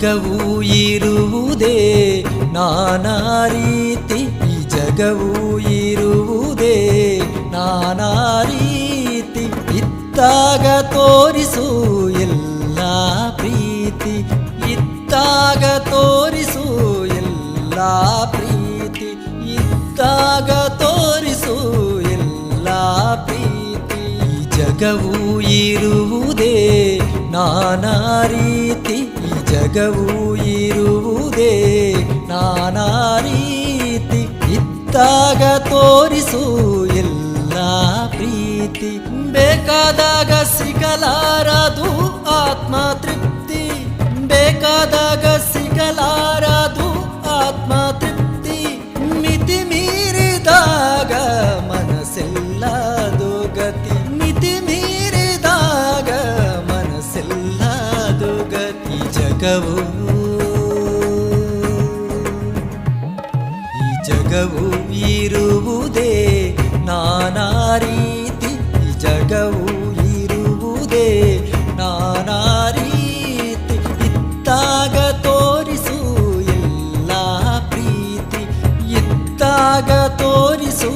ಜಗವು ಇರುವುದೇ ನಾನಾ ರೀತಿ, ಈ ಜಗವು ಇರುವುದೇ ನಾನಾ ರೀತಿ. ಇದ್ದಾಗ ತೋರಿಸು ಎಲ್ಲ ಪ್ರೀತಿ, ಇದ್ದಾಗ ತೋರಿಸು ಎಲ್ಲ ಪ್ರೀತಿ, ಇದ್ದಾಗ ತೋರಿಸು ಎಲ್ಲ ಪ್ರೀತಿ. ಈ ಜಗವು ಇರುವುದೇ ನಾನಾ ರೀತಿ, ಈ ಜಗವು ಇರುವುದೇ ನಾನಾ ರೀತಿ. ಇದ್ದಾಗ ತೋರಿಸು ಎಲ್ಲ ಪ್ರೀತಿ. ಬೇಕಾದಾಗ ಸಿಗಲಾರದು ಆತ್ಮ ತೃಪ್ತಿ, ಬೇಕಾದಾಗ ಸಿಗಲಾರದು ಆತ್ಮ ತೃಪ್ತಿ. ಮಿತಿ ಮೀರಿದಾಗ ಮನಸ್ಸೆಲ್ಲದು ಗತಿ, ಮಿತಿ ಮೀರಿದಾಗ ಮನಸ್ಸೆಲ್ಲದು ಗತಿ. ಜಗವು ಈ ಜಗವು ಇರುವುದೇ ನಾನಾ ರೀತಿ, ಈ ಜಗವು ಇರುವುದೇ ನಾನಾ ರೀತಿ. ಇದ್ದಾಗ ತೋರಿಸು ಎಲ್ಲ ಪ್ರೀತಿ, ಇದ್ದಾಗ ತೋರಿಸು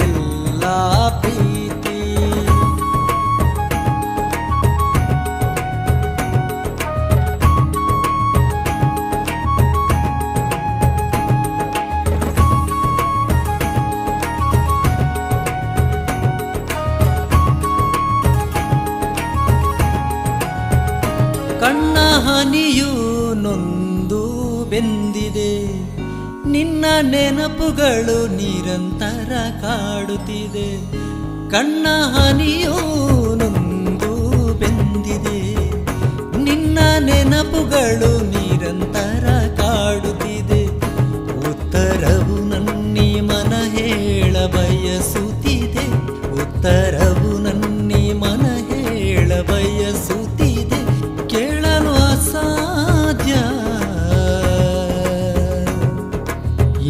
ಎಲ್ಲ ಪ್ರೀತಿ. ಕಣ್ಣ ಹನಿಯು ನೊಂದು ಬೆಂದಿದೆ, ನಿನ್ನ ನೆನಪುಗಳು ನಿರಂತರ ಕಾಡುತ್ತಿದೆ. ಕಣ್ಣ ಹನಿಯು ನೊಂದು ಬೆಂದಿದೆ, ನಿನ್ನ ನೆನಪುಗಳು ನಿರಂತರ ಕಾಡುತ್ತಿದೆ. ಉತ್ತರವು ನನ್ನಿ ಮನ ಹೇಳ ಬಯಸುತ್ತಿದೆ, ಉತ್ತರವು ನನ್ನಿ ಮನ ಹೇಳ ಬಯಸುತ್ತಿದೆ. ಕೇಳಲು ಅಸಾಧ್ಯ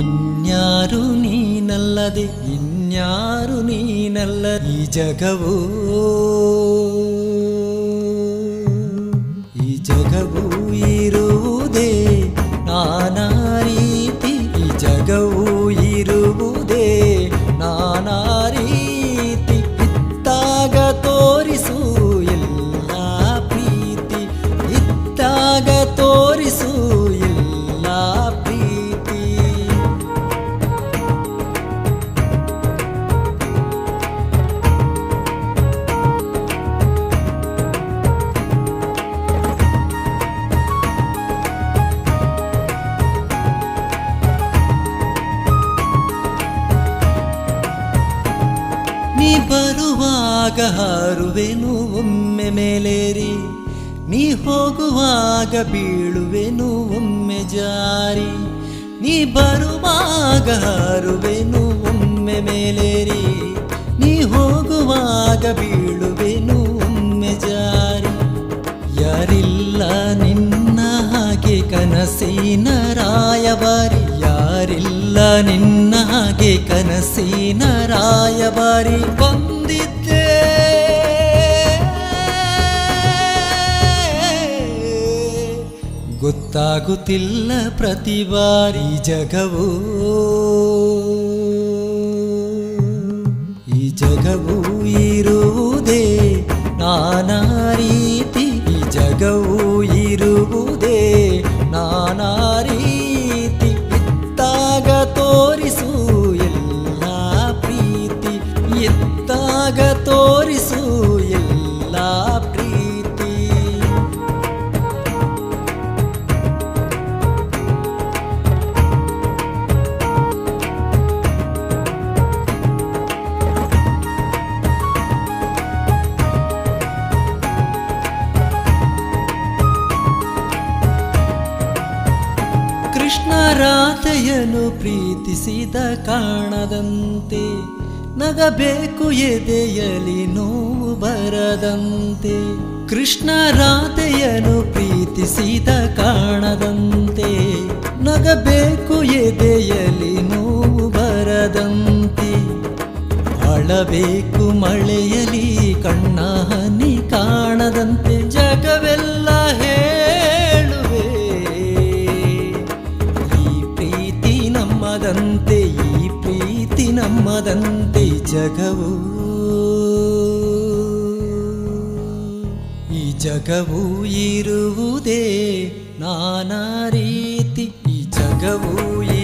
ಇನ್ಯಾರು ನೀನಲ್ಲದೆ, ಇನ್ಯಾರು ನೀನಲ್ಲ. ಈ ಜಗವು ಈ ಜಗವು ಇರುವುದೇ ನಾನಾ ರೀತಿ, ಈ ಜಗವು ಇರುವುದೇ ನಾನಾ ರೀತಿ. ಇದ್ದಾಗ ತೋರಿಸು ಎಲ್ಲ ಪ್ರೀತಿ, ಇದ್ದಾಗ ತೋರಿಸು ಎಲ್ಲ ಪ್ರೀತಿ. ನೀ ಬರುವಾಗ ಹಾರುವೆನು ಒಮ್ಮೆ ಮೇಲೇರಿ, ನೀ ಹೋಗುವಾಗ ಬೀಳುವೆನು ಒಮ್ಮೆ ಜಾರಿ. ನೀ ಬರುವಾಗ ಹಾರುವೆನು ಒಮ್ಮೆ ಮೇಲೇರಿ, ನೀ ಹೋಗುವಾಗ ಬೀಳುವೆನು ಒಮ್ಮೆ ಜಾರಿ. ಯಾರಿಲ್ಲ ನಿನ್ನ ಹಾಗೆ ಕನಸಿನ ರಾಯಭಾರಿ, ಯಾರಿಲ್ಲ ನಿನ್ನ ಹಾಗೆ ಕನಸಿನ ರಾಯಭಾರಿ. ಬಂದಿದ್ದೆ ಗೊತ್ತಾಗುತ್ತಿಲ್ಲ ಪ್ರತಿ ಬಾರಿ. ಜಗವು ಈ ಜಗವು ಇರುವುದೇ ನಾನಾ ರೀತಿ, ಈ ಜಗವು ಇರುವುದೇ ನಾನಾ ರೀತಿ. ಇದ್ದಾಗ ತೋರಿಸು ಎಲ್ಲ ಪ್ರೀತಿ, ಇದ್ದಾಗ ತೋರಿಸು ಎಲ್ಲ ಪ್ರೀತಿ. ಕೃಷ್ಣ ರಾಧೆಯನ್ನು ಪ್ರೀತಿಸಿದ ಕಾಣದಂತೆ, ನಗಬೇಕು ಎದೆಯಲಿ ನೋವು ಬರದಂತೆ. ಕೃಷ್ಣ ರಾಧೆಯನ್ನು ಪ್ರೀತಿಸಿದ ಕಾಣದಂತೆ, ನಗಬೇಕು ಎದೆಯಲಿ ನೋವು ಬರದಂತೆ. ಅಳಬೇಕು ಮಳೆಯಲಿ ಕಣ್ಣ ಹನಿ ಕಾಣದಂತೆ. ಜಗವೆಲ್ಲ ಹೇಳುವೆ ಧರ್ಮದಂತೆ ಜಗವು ಈ ಜಗವು ಇರುವುದೇ ನಾನಾ ರೀತಿ ಈ ಜಗವು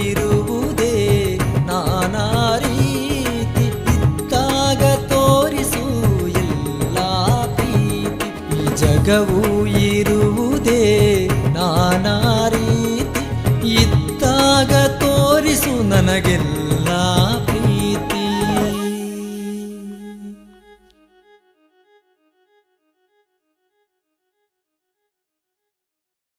ಇರುವುದೇ ನಾನಾ ರೀತಿ ಇದ್ದಾಗ ತೋರಿಸು ಎಲ್ಲ ಪ್ರೀತಿ ಈ ಜಗವು ಇರುವುದೇ ನಾನಾ ರೀತಿ ಇದ್ದಾಗ ತೋರಿಸು ನನಗೆಲ್ಲ